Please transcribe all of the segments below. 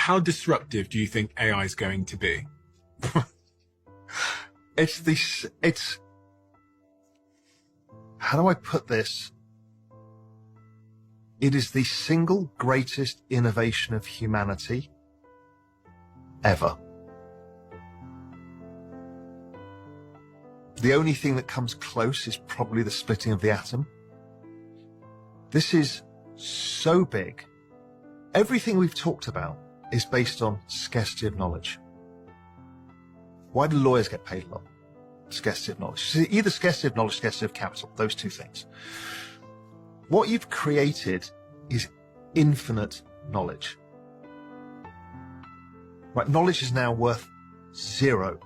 how disruptive do you think AI is going to be? It's how do I put this? It is the single greatest innovation of humanity ever. The only thing that comes close is probably the splitting of the atom. This is so big. Everything we've talked about is based on scarcity of knowledge. Why do lawyers get paid a lot? Scarcity of knowledge. So either scarcity of knowledge, scarcity of capital, those two things. What you've created is infinite knowledge. Right, knowledge is now worth zero.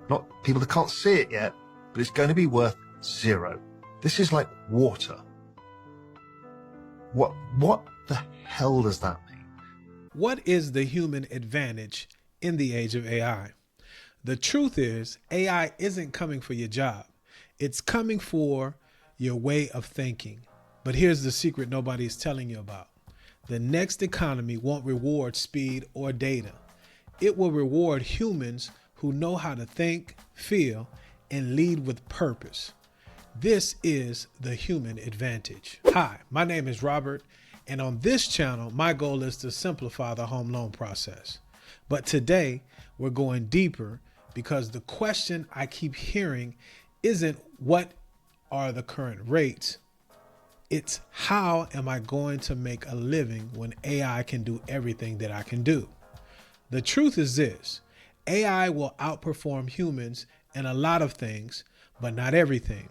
Not people that can't see it yet, but it's going to be worth zero. This is like water. What the hell does that mean? What is the human advantage in the age of AI? The truth is, AI isn't coming for your job. It's coming for your way of thinking. But here's the secret nobody's telling you about. The next economy won't reward speed or data. It will reward humans who know how to think, feel, and lead with purpose. This is the human advantage. Hi, my name is Robert, and on this channel, my goal is to simplify the home loan process. But today, we're going deeper because the question I keep hearing isn't what are the current rates? It's how am I going to make a living when AI can do everything that I can do? The truth is this, AI will outperform humans in a lot of things, but not everything.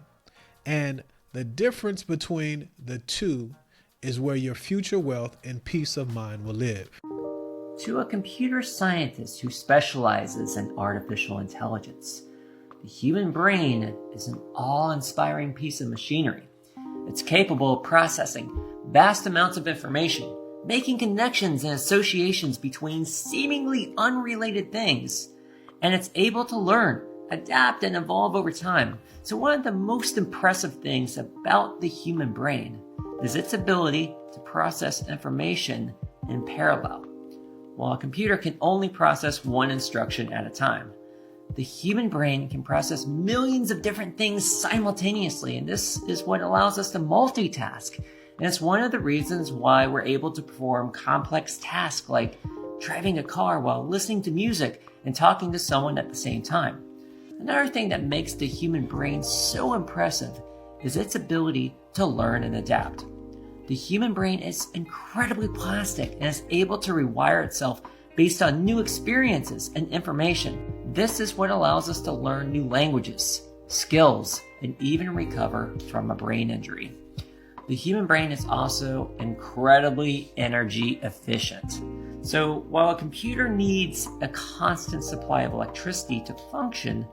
And the difference between the two is where your future wealth and peace of mind will live. To a computer scientist who specializes in artificial intelligence, the human brain is an awe-inspiring piece of machinery. It's capable of processing vast amounts of information, making connections and associations between seemingly unrelated things, and it's able to learn, adapt, and evolve over time. So one of the most impressive things about the human brain is its ability to process information in parallel. While a computer can only process one instruction at a time, the human brain can process millions of different things simultaneously, and this is what allows us to multitask. And it's one of the reasons why we're able to perform complex tasks like driving a car while listening to music and talking to someone at the same time. Another thing that makes the human brain so impressive is its ability to learn and adapt. The human brain is incredibly plastic and is able to rewire itself based on new experiences and information. This is what allows us to learn new languages, skills, and even recover from a brain injury. The human brain is also incredibly energy efficient. So while a computer needs a constant supply of electricity to function,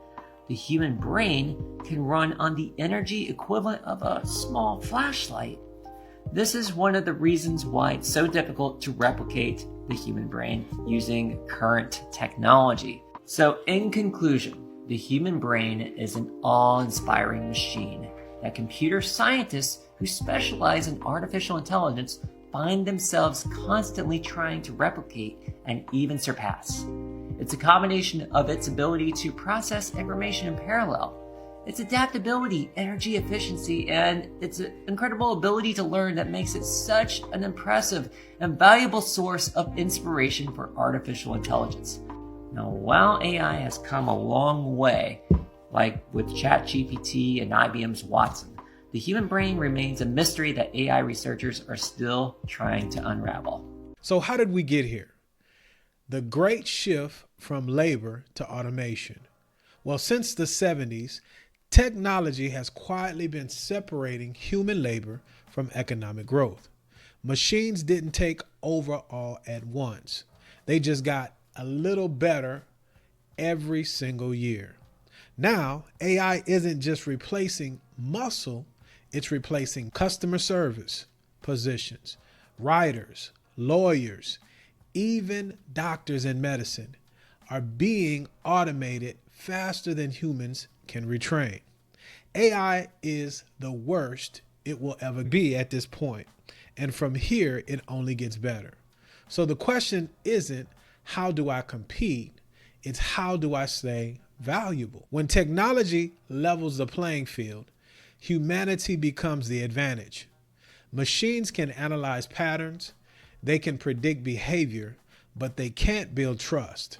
the human brain can run on the energy equivalent of a small flashlight. This is one of the reasons why it's so difficult to replicate the human brain using current technology. So in conclusion, the human brain is an awe-inspiring machine that computer scientists who specialize in artificial intelligence find themselves constantly trying to replicate and even surpass. It's a combination of its ability to process information in parallel, its adaptability, energy efficiency, and its incredible ability to learn that makes it such an impressive and valuable source of inspiration for artificial intelligence. Now, while AI has come a long way, like with ChatGPT and IBM's Watson, the human brain remains a mystery that AI researchers are still trying to unravel. So how did we get here? The great shift from labor to automation. Well, since the 70s, technology has quietly been separating human labor from economic growth. Machines didn't take over all at once. They just got a little better every single year. Now, AI isn't just replacing muscle, it's replacing customer service positions, writers, lawyers, even doctors in medicine are being automated faster than humans can retrain. AI is the worst it will ever be at this point, and from here it only gets better. So the question isn't how do I compete? It's how do I stay valuable? When technology levels the playing field, humanity becomes the advantage. Machines can analyze patterns, they can predict behavior, but they can't build trust.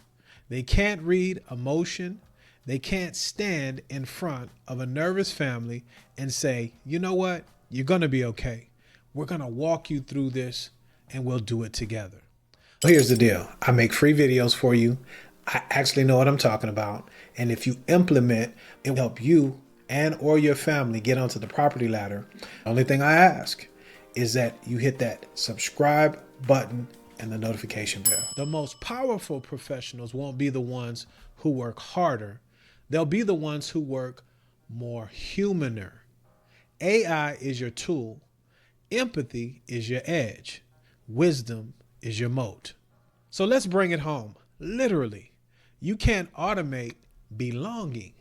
They can't read emotion. They can't stand in front of a nervous family and say, you know what? You're going to be okay. We're going to walk you through this and we'll do it together. Well, here's the deal. I make free videos for you. I actually know what I'm talking about. And if you implement, it will help you and or your family get onto the property ladder. The only thing I ask is that you hit that subscribe button and the notification bell. The most powerful professionals won't be the ones who work harder. They'll be the ones who work more humaner. AI is your tool. Empathy is your edge. Wisdom is your moat. So let's bring it home. Literally, you can't automate belonging.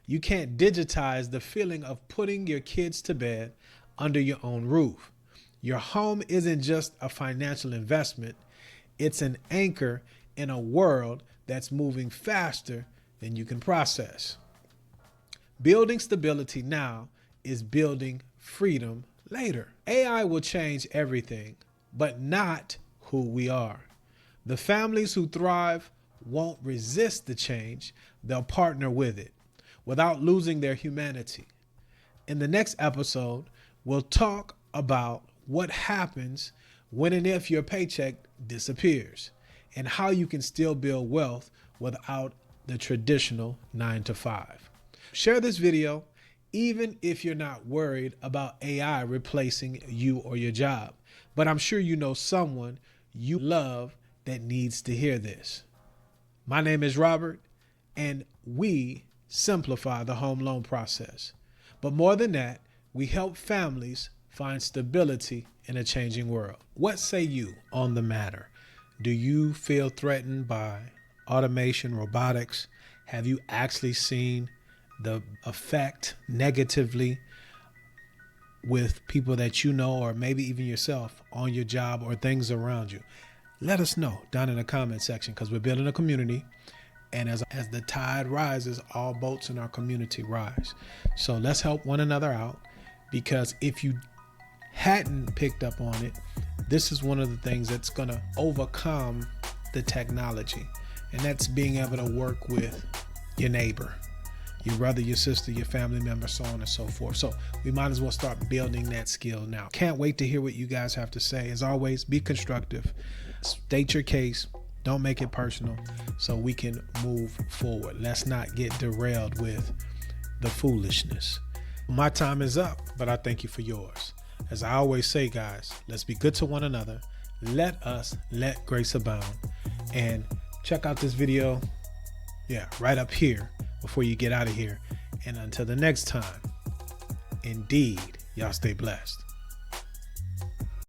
You can't digitize the feeling of putting your kids to bed under your own roof. Your home isn't just a financial investment. It's an anchor in a world that's moving faster than you can process. Building stability now is building freedom later. AI will change everything, but not who we are. The families who thrive won't resist the change. They'll partner with it without losing their humanity. In the next episode, we'll talk about what happens when and if your paycheck disappears and how you can still build wealth without the traditional 9-to-5. Share this video even if you're not worried about AI replacing you or your job. But I'm sure you know someone you love that needs to hear this. My name is Robert, and we simplify the home loan process. But more than that, we help families find stability in a changing world. What say you on the matter? Do you feel threatened by automation, robotics? Have you actually seen the effect negatively with people that you know, or maybe even yourself, on your job or things around you? Let us know down in the comment section, because we're building a community. And as the tide rises, all boats in our community rise. So let's help one another out, because if you hadn't picked up on it, this is one of the things that's going to overcome the technology. And that's being able to work with your neighbor, your brother, your sister, your family member, so on and so forth. So we might as well start building that skill now. Can't wait to hear what you guys have to say. As always, be constructive. State your case. Don't make it personal, so we can move forward. Let's not get derailed with the foolishness. My time is up, but I thank you for yours. As I always say, guys, let's be good to one another. Let grace abound. And check out this video, right up here before you get out of here. And until the next time, indeed, y'all stay blessed.